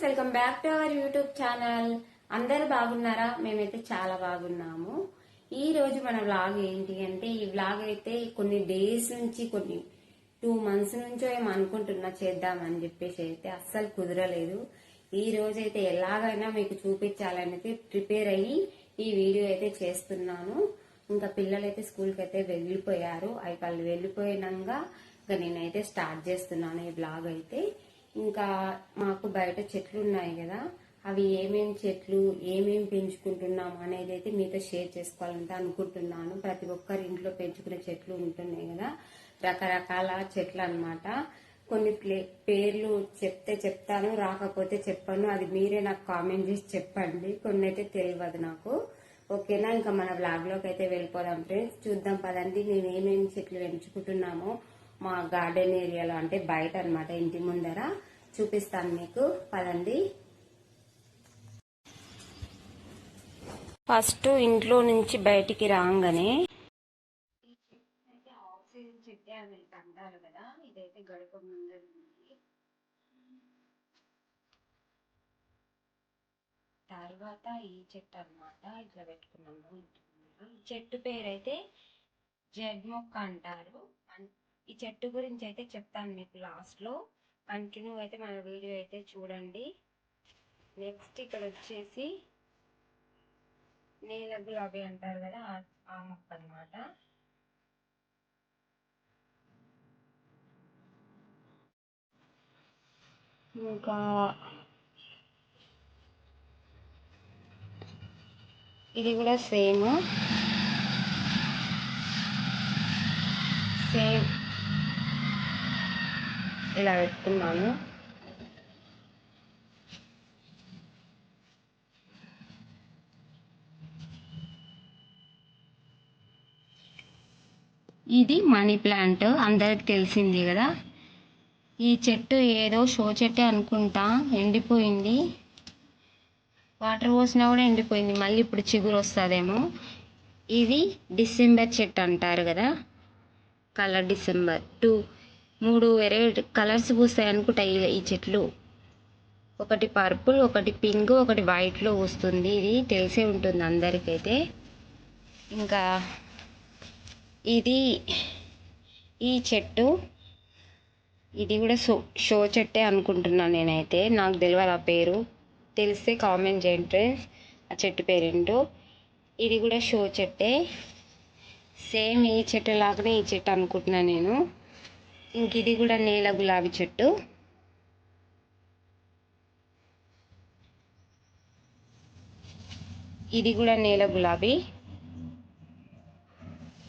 Welcome back to our YouTube channel. అందరు బాగున్నారా? మేమైతే చాలా బాగున్నాము. ఈ రోజు మన వ్లాగ్ ఏంటి అంటే, ఈ వ్లాగ్ అయితే కొన్ని డేస్ నుంచి, కొన్ని 2 months నుంచో ఏమో అనుకుంటున్నా చేద్దామని చెప్పేసి అయితే అస్సలు కుదరలేదు. ఈ రోజు అయితే ఎలాగైనా మీకు చూపించాలనేది ప్రిపేర్ అయ్యి ఈ వీడియో అయితే చేస్తున్నాను. ఇంకా పిల్లలైతే స్కూల్కి అయితే వెళ్ళిపోయారు. అవి వాళ్ళు వెళ్ళిపోయినాక ఇంకా నేనైతే స్టార్ట్ చేస్తున్నాను ఈ వ్లాగ్ అయితే. ఇంకా మాకు బయట చెట్లు ఉన్నాయి కదా, అవి ఏమేం చెట్లు ఏమేం పెంచుకుంటున్నాం అనేది అయితే మీతో షేర్ చేసుకోవాలంటే అనుకుంటున్నాను. ప్రతి ఒక్కరి ఇంట్లో పెంచుకునే చెట్లు ఉంటున్నాయి కదా, రకరకాల చెట్లు అన్నమాట. కొన్ని పేర్లు చెప్తాను, రాకపోతే చెప్పను. అది మీరే నాకు కామెంట్ చేసి చెప్పండి. కొన్ని అయితే తెలియదు నాకు. ఓకేనా? ఇంకా మన బ్లాగ్ లోకి అయితే వెళ్ళిపోదాం ఫ్రెండ్స్. చూద్దాం పదండి నేను ఏమేమి చెట్లు పెంచుకుంటున్నామో మా గార్డెన్ ఏరియాలో, అంటే బయట అన్నమాట, ఇంటి ముందర చూపిస్తాను మీకు. పదండి. ఫస్ట్ ఇంట్లో నుంచి బయటికి రాగానే ఆక్సిజన్ చెట్టు అని అంటారు కదా, ఇదైతే గడప ముందర ఉంది. తర్వాత ఈ చెట్టు అన్నమాట, ఇట్లా పెట్టుకున్నాము. ఈ చెట్టు పేరైతే జెడ్ మొక్క అంటారు. ఈ చెట్టు గురించి అయితే చెప్తాను మీకు లాస్ట్ లో. కంటిన్యూ అయితే మన వీడియో అయితే చూడండి. నెక్స్ట్ ఇక్కడ వచ్చేసి నీల గులాబీ అంటారు కదా, ఆ మొక్క అన్నమాట. ఇంకా ఇది కూడా సేమ్ ఇలా పెట్టుకున్నాను. ఇది మనీ ప్లాంట్, అందరికి తెలిసింది కదా. ఈ చెట్టు ఏదో షో చెట్టే అనుకుంటా, ఎండిపోయింది. వాటర్ పోసినా కూడా ఎండిపోయింది. మళ్ళీ ఇప్పుడు చిగురు వస్తుందేమో. ఇది డిసెంబర్ చెట్టు అంటారు కదా, కలర్ డిసెంబర్. 3 వెరైటీ కలర్స్ పూస్తాయి అనుకుంటా ఈ చెట్లు. ఒకటి పర్పుల్, ఒకటి పింక్, ఒకటి వైట్లో వస్తుంది. ఇది తెలిసే ఉంటుంది అందరికైతే. ఇంకా ఇది ఈ చెట్టు, ఇది కూడా షో చెట్టే అనుకుంటున్నాను నేనైతే. నాకు తెలియదు ఆ పేరు, తెలిస్తే కామెంట్ చేయండి ఫ్రెండ్స్ ఆ చెట్టు పేరేంటో. ఇది కూడా షో చెట్టే, సేమ్ ఈ చెట్టు లాగానే ఈ చెట్టు అనుకుంటున్నాను నేను. ఇంక ఇది కూడా నీల గులాబీ చెట్టు. ఇది కూడా నీల గులాబీ.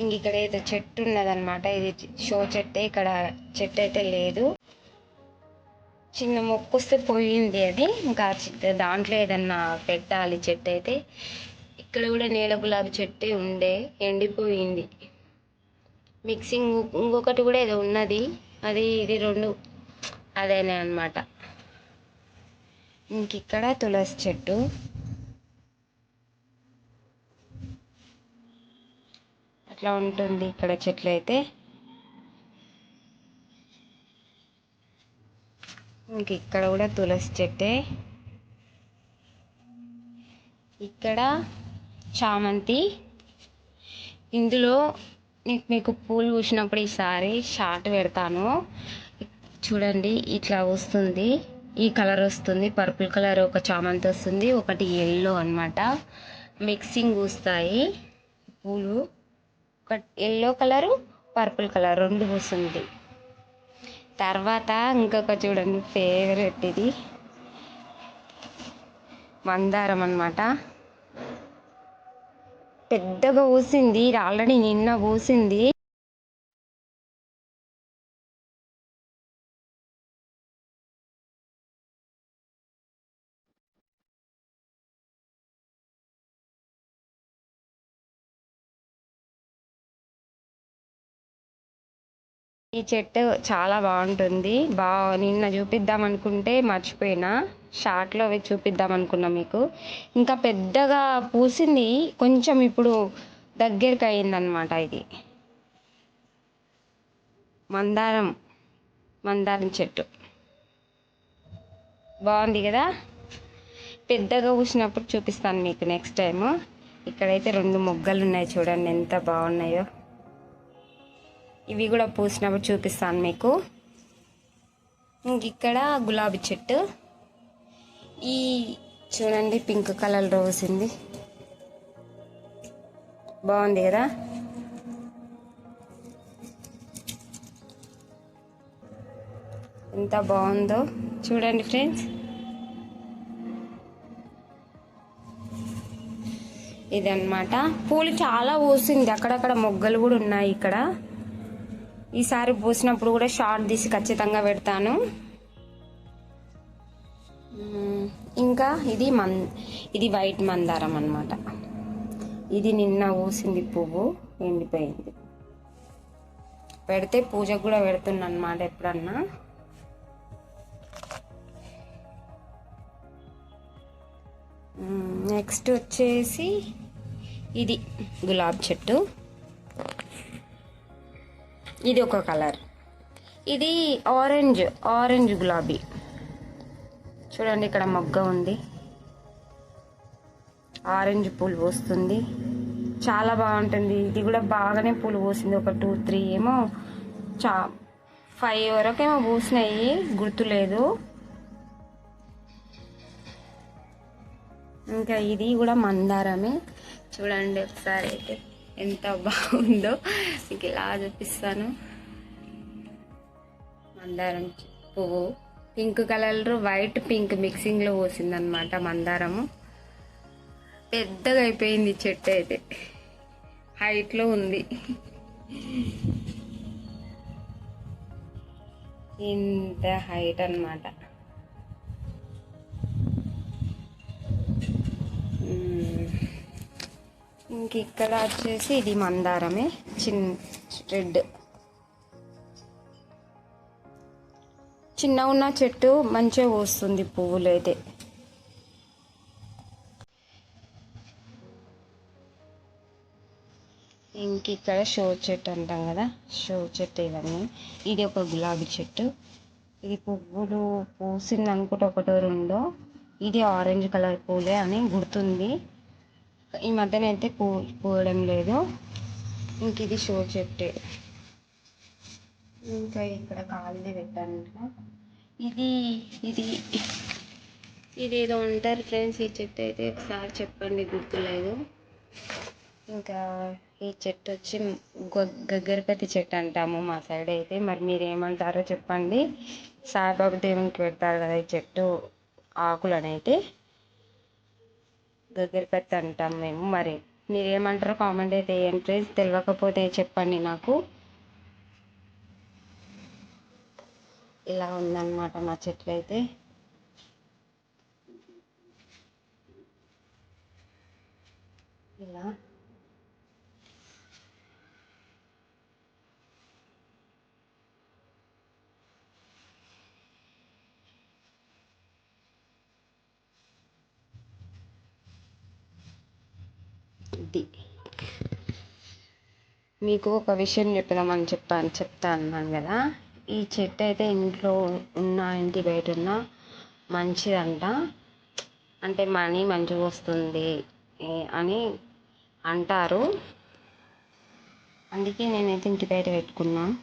ఇంక ఇక్కడ ఏదో చెట్టు ఉన్నదన్నమాట, ఇది షో చెట్టే. ఇక్కడ చెట్టు అయితే లేదు, చిన్న మొక్క వస్తే పోయింది అది. ఇంకా దాంట్లో ఏదన్నా పెట్టాలి చెట్టు అయితే. ఇక్కడ కూడా నీల గులాబీ చెట్టే ఉండే, ఎండిపోయింది. మిక్సింగ్ ఇంకొకటి కూడా ఏదో ఉన్నది, అది ఇది రెండు అదేనే అనమాట. ఇంక ఇక్కడ తులసి చెట్టు. అట్లా ఉంటుంది ఇక్కడ చెట్లు అయితే. ఇంక ఇక్కడ కూడా తులసి చెట్టే. ఇక్కడ చామంతి. ఇందులో మీకు పూలు పూసినప్పుడు ఈసారి షార్ట్ పెడతాను చూడండి. ఇట్లా వస్తుంది, ఈ కలర్ వస్తుంది, పర్పుల్ కలర్ ఒక చామంతి వస్తుంది, ఒకటి ఎల్లో అన్నమాట. మిక్సింగ్ పూస్తాయి పూలు. ఒక ఎల్లో కలరు, పర్పుల్ కలర్ రెండు పూస్తుంది. తర్వాత ఇంకొక చూడండి ఫేవరెట్, ఇది మందారం అన్నమాట. పెద్దగా పూసింది, ఆల్రెడీ నిన్న పూసింది. ఈ చెట్టు చాలా బాగుంటుంది. నిన్న చూపిద్దాం అనుకుంటే మర్చిపోయినా, షార్ట్లో అవి చూపిద్దాం అనుకున్నా మీకు. ఇంకా పెద్దగా పూసింది కొంచెం, ఇప్పుడు దగ్గరికి అయిందనమాట. ఇది మందారం చెట్టు. బాగుంది కదా. పెద్దగా పూసినప్పుడు చూపిస్తాను మీకు నెక్స్ట్ టైము. ఇక్కడైతే 2 మొగ్గలు ఉన్నాయి చూడండి ఎంత బాగున్నాయో. ఇవి కూడా పూసినప్పుడు చూపిస్తాను మీకు. ఇంక ఇక్కడ గులాబీ చెట్టు, ఈ చూడండి పింక్ కలర్ రోజ్ ఉంది, బాగుంది కదా. ఎంత బాగుందో చూడండి ఫ్రెండ్స్. ఇదన్నమాట, పూలు చాలా పూసింది, అక్కడక్కడ మొగ్గలు కూడా ఉన్నాయి ఇక్కడ. ఈసారి పూసినప్పుడు కూడా షార్ట్ తీసి ఖచ్చితంగా పెడతాను. ఇంకా ఇది వైట్ మందారం అన్నమాట. ఇది నిన్న పూసింది పువ్వు, ఎండిపోయింది. పెడితే పూజకు కూడా పెడుతున్నా అన్నమాట ఎప్పుడన్నా. నెక్స్ట్ వచ్చేసి ఇది గులాబీ చెట్టు, ఇది ఒక కలర్, ఇది ఆరెంజ్ గులాబీ. చూడండి ఇక్కడ మొగ్గ ఉంది, ఆరెంజ్ పూలు పోస్తుంది, చాలా బాగుంటుంది. ఇది కూడా బాగానే పూలు పోసింది, ఒక 2, 3 ఏమో 5 వరకేమో పూసినాయి, గుర్తులేదు. ఇంకా ఇది కూడా మందారమే, చూడండి ఒకసారి అయితే ఎంత బాగుందో. మీకు ఇలా చూపిస్తాను. మందారం పువ్వు పింక్ కలర్, వైట్ పింక్ మిక్సింగ్లో పోసిందనమాట మందారము. పెద్దగా అయిపోయింది చెట్టు అయితే, హైట్లో ఉంది. ఇంత హైట్ అన్నమాట. ఇంక ఇక్కడ వచ్చేసి ఇది మందారమే, రెడ్. చిన్న ఉన్న చెట్టు మంచిగా వస్తుంది పువ్వులు అయితే. ఇంక ఇక్కడ షో చెట్టు అంటాం కదా, షో చెట్టు ఇవన్నీ. ఇది ఒక గులాబీ చెట్టు, ఇది పువ్వులు పూసింది అనుకుంటే 1, 2. ఇది ఆరెంజ్ కలర్ పూలే అని గుర్తుంది, ఈ మధ్యనైతే పూయడం లేదు. ఇంక ఇది షో చెట్టే. ఇంకా ఇక్కడ కాళ్ళే పెట్టాను. ఇది ఏదో ఉంటారు ఫ్రెండ్స్, ఈ చెట్టు అయితే ఒకసారి చెప్పండి, గుర్తులేదు. ఇంకా ఈ చెట్టు వచ్చి గగ్గరపతి చెట్టు అంటాము మా సైడ్ అయితే, మరి మీరు ఏమంటారో చెప్పండి. సాయిబాబా దేవునికి పెడతారు కదా ఈ చెట్టు ఆకులనైతే, గగ్గరపతి అంటాం మేము. మరి మీరేమంటారో కామెంట్ అయితే వేయండి ఫ్రెండ్స్, తెలియకపోతే చెప్పండి నాకు. ఇలా ఉందన్నమాట మా చెట్లు అయితే. ఇలా ఇది మీకు ఒక విషయం చెప్తా అన్నాను కదా, ఈ చెట్టు అయితే ఇంట్లో ఉన్న ఇంటి బయట ఉన్న మంచిదంట. అంటే మనీ మంచిగా వస్తుంది అని అంటారు. అందుకే నేనైతే ఇంటి బయట పెట్టుకున్నాము.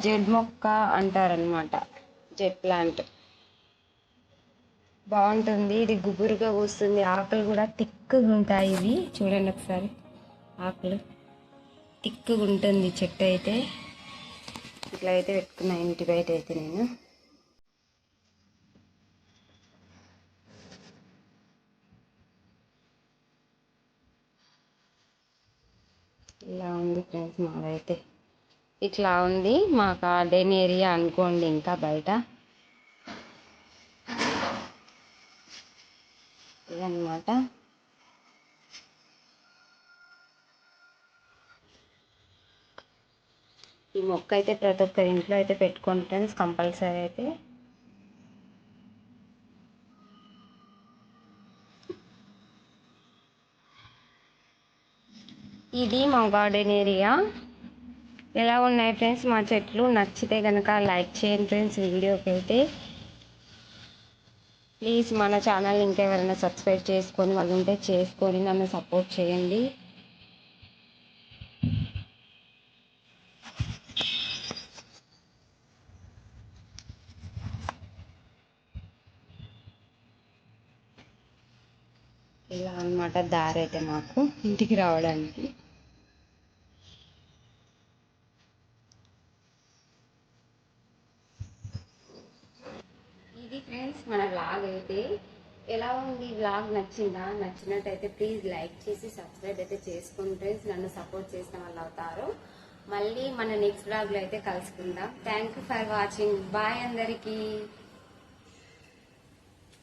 జెడ్ మొక్క అంటారనమాట, జెడ్ ప్లాంట్. బాగుంటుంది, ఇది గుబురుగా వస్తుంది, ఆకులు కూడా తిక్కుగా ఉంటాయి. ఇవి చూడండి ఒకసారి, ఆకులు తిక్కుగా ఉంటుంది చెట్టు అయితే. ఇట్లా అయితే పెట్టుకున్నా ఇంటి బయట అయితే నేను. ఇలా ఉంది ఫ్రెండ్స్ మాదైతే, ఇట్లా ఉంది మా గార్డెన్ ఏరియా అనుకోండి. ఇంకా బయట ఇదన్నమాట. ఈ మొక్క అయితే ప్రతి ఒక్కరి ఇంట్లో అయితే పెట్టుకోండి ఫ్రెండ్స్, కంపల్సరీ అయితే. ఇది మా గార్డెన్ ఏరియా. ఎలా ఉన్నాయి ఫ్రెండ్స్ మా చెట్లు? నచ్చితే కనుక లైక్ చేయండి ఫ్రెండ్స్ వీడియోకి అయితే. ప్లీజ్ మన ఛానల్ ఇంకెవరైనా సబ్స్క్రైబ్ చేసుకొని వాళ్ళు ఉంటే చేసుకొని నన్ను సపోర్ట్ చేయండి. ఇలా అన్నమాట దారి అయితే మాకు ఇంటికి రావడానికి. ఇది ఫ్రెండ్స్ మన వ్లాగ్ అయితే. ఎలా ఉంది వ్లాగ్? నచ్చిందా? నచ్చినట్టయితే ప్లీజ్ లైక్ చేసి సబ్స్క్రైబ్ అయితే చేసుకోండి ఫ్రెండ్స్. నన్ను సపోర్ట్ చేసిన వాళ్ళు అవుతారు. మళ్ళీ మన నెక్స్ట్ వ్లాగ్ లో అయితే కలుసుకుందాం. Thank you for watching. Bye అందరికీ.